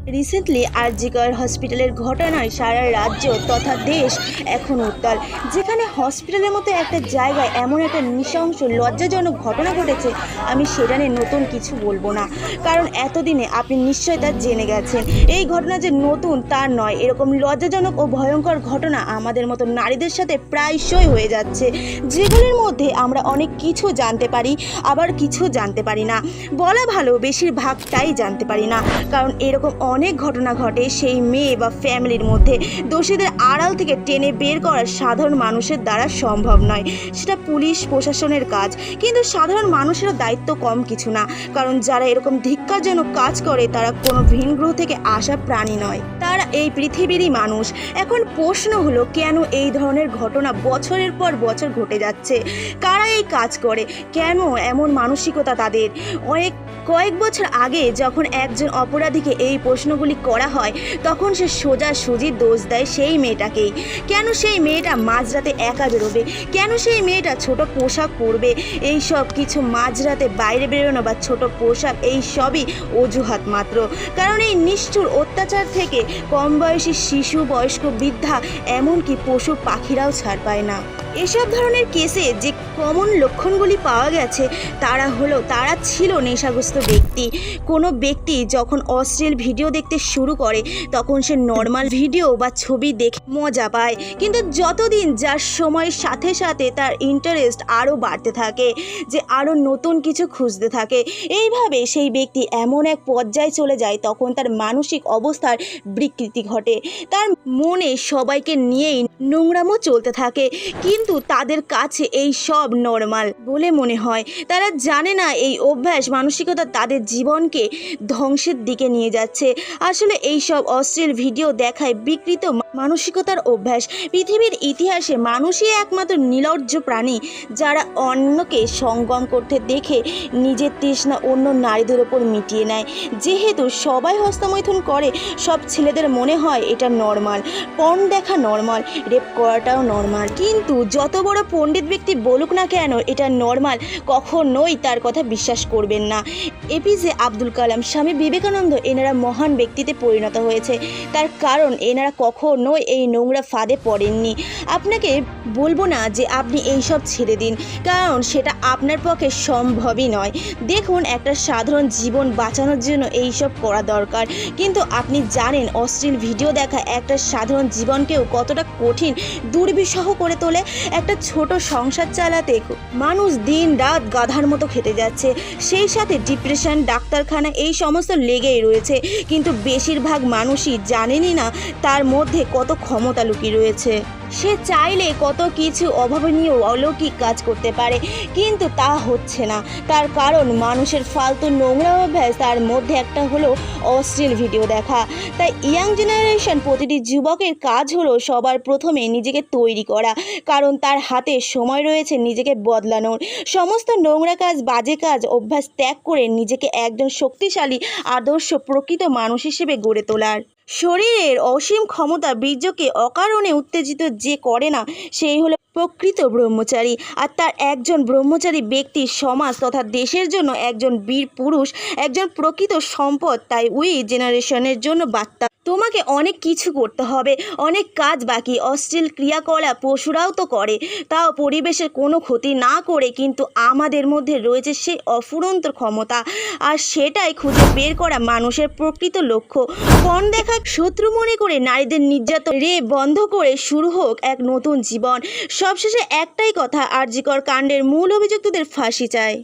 Recently RG Kar হসপিটালের ঘটনায় সারা রাজ্য তথা দেশ এখন উত্তাল। যেখানে হসপিটালের মতো একটা জায়গায় এমন একটা নৃশংস লজ্জাজনক ঘটনা ঘটেছে, আমি সেটা নিয়ে নতুন কিছু বলবো না, কারণ এতদিনে আপনি নিশ্চয়ই তা জেনে গেছেন। এই ঘটনা যে নতুন তা নয়, এরকম লজ্জাজনক ও ভয়ঙ্কর ঘটনা আমাদের মতো নারীদের সাথে প্রায়শই হয়ে যাচ্ছে, যেগুলির মধ্যে আমরা অনেক কিছু জানতে পারি, আবার কিছু জানতে পারি না। বলা ভালো, বেশিরভাগটাই জানতে পারি না, কারণ এরকম অনেক ঘটনা ঘটে সেই মেয়ে বা ফ্যামিলির মধ্যে। দোষীদের আড়াল থেকে টেনে বের করা সাধারণ মানুষের দ্বারা সম্ভব নয়, সেটা পুলিশ প্রশাসনের কাজ। কিন্তু সাধারণ মানুষেরও দায়িত্ব কম কিছু না, কারণ যারা এরকম ধিক্কারজনক কাজ করে তারা কোনো ভিন গ্রহ থেকে আসা প্রাণী নয়, তারা এই পৃথিবীরই মানুষ। এখন প্রশ্ন হলো, কেন এই ধরনের ঘটনা বছরের পর বছর ঘটে যাচ্ছে? কারা এই কাজ করে? কেন এমন মানসিকতা তাদের? কয়েক বছর আগে যখন একজন অপরাধীকে এই প্রশ্নগুলি করা হয়, তখন সে সোজাসুজি দোষ দেয় সেই মেয়েটাকেই। কেন সেই মেয়েটা মাঝরাতে একা বেরোবে? কেন সেই মেয়েটা ছোট পোশাক পরবে? এই সব কিছু মাঝরাতে বাইরে বেরোনো বা ছোট পোশাক, এই সবই অজুহাত মাত্র। কারণ এই নিষ্ঠুর অত্যাচার থেকে কম বয়সী শিশু, বয়স্ক, বৃদ্ধা, এমনকি পশু পাখিরাও ছাড় পায় না। এসব ধরনের কেসে যে কমন লক্ষণগুলি পাওয়া গেছে তারা ছিল নেশাগ্রস্ত ব্যক্তি। কোনো ব্যক্তি যখন অশ্লীল ভিডিও দেখতে শুরু করে, তখন সে নর্মাল ভিডিও বা ছবি দেখে মজা পায়, কিন্তু যতদিন যার সময়ের সাথে সাথে তার ইন্টারেস্ট আরও বাড়তে থাকে, যে আরও নতুন কিছু খুঁজতে থাকে। এইভাবে সেই ব্যক্তি এমন এক পর্যায়ে চলে যায়, তখন তার মানসিক অবস্থার বিকৃতি ঘটে। তার মনে সবাইকে নিয়েই নোংরামো চলতে থাকে, কিন্তু তাদের কাছে এই সব নর্মাল বলে মনে হয়। তারা জানে না এই অভ্যাস মানসিকতা তাদের জীবনকে ধ্বংসের দিকে নিয়ে যাচ্ছে। আসলে এই সব অশ্লীল ভিডিও দেখায় বিকৃত মানসিকতার অভ্যাস। পৃথিবীর ইতিহাসে মানুষই একমাত্র নির্লজ্জ প্রাণী যারা অন্যকে সঙ্গম করতে দেখে নিজের তৃষ্ণা অন্য নারীদের ওপর মিটিয়ে নেয়। যেহেতু সবাই হস্তমৈথুন করে, সব ছেলেদের মনে হয় এটা নর্মাল, পর্ন দেখা নর্মাল, রেপ করাটাও নর্মাল। কিন্তু যত বড় পণ্ডিত ব্যক্তি বলুক না কেন এটা নর্মাল, কখনোই তার কথা বিশ্বাস করবেন না। এপিজে আব্দুল কালাম, স্বামী বিবেকানন্দ, এনারা মহান ব্যক্তিতে পরিণত হয়েছে, তার কারণ এনারা কখনোই এই নোংরা ফাঁদে পড়েননি। আপনাকে বলবো না যে আপনি এই সব ছেড়ে দিন, কারণ সেটা আপনার পক্ষে সম্ভবই নয়। দেখুন, একটা সাধারণ জীবন বাঁচানোর জন্য এই সব করা দরকার, কিন্তু আপনি জানেন অশ্লীল ভিডিও দেখা একটা সাধারণ জীবনকেও কতটা কঠিন, দুর্বিষহ করে তোলে। একটা ছোট সংসার চালাতে মানুষ দিন রাত গাধার মতো খেটে যাচ্ছে, সেই সাথে ডিপ্রেশন, ডাক্তারখানা, এই সমস্ত লেগেই রয়েছে। কিন্তু বেশিরভাগ মানুষই জানেনই না তার মধ্যে কত ক্ষমতা লুকিয়ে রয়েছে। সে চাইলে কত কিছু অভাবনীয় অলৌকিক কাজ করতে পারে, কিন্তু তা হচ্ছে না। তার কারণ মানুষের ফালতু নোংরা অভ্যাস। তার মধ্যে একটা হলো অশ্লীল ভিডিও দেখা। তাই ইয়াং জেনারেশন, প্রতিটি যুবকের কাজ হলো সবার প্রথমে নিজেকে তৈরি করা, কারণ তার হাতে সময় রয়েছে নিজেকে বদলানোর। সমস্ত নোংরা কাজ, বাজে কাজ, অভ্যাস ত্যাগ করে নিজেকে একজন শক্তিশালী, আদর্শ, প্রকৃত মানুষ হিসেবে গড়ে তোলার। শরীরের অসীম ক্ষমতা বীর্যকে অকারণে উত্তেজিত যে করে না, সেই হলো প্রকৃত ব্রহ্মচারী। আর তার একজন ব্রহ্মচারী ব্যক্তি সমাজ তথা দেশের জন্য একজন বীর পুরুষ, একজন প্রকৃত সম্পদ। তাই উই জেনারেশনের জন্য বার্তা, তোমাকে অনেক কিছু করতে হবে, অনেক কাজ বাকি। অশ্লীল ক্রিয়াকলাপ পশুরাও তো করে, তাও পরিবেশের কোনো ক্ষতি না করে। কিন্তু আমাদের মধ্যে রয়েছে সেই অফুরন্ত ক্ষমতা, আর সেটাই খুঁজে বের করা মানুষের প্রকৃত লক্ষ্য। পণ দেখা শত্রু মনে করে নারীদের নির্যাতন বন্ধ করে শুরু হোক এক নতুন জীবন। সবশেষে একটাই কথা, আরজিকর কাণ্ডের মূল অভিযুক্তদের ফাঁসি চাই।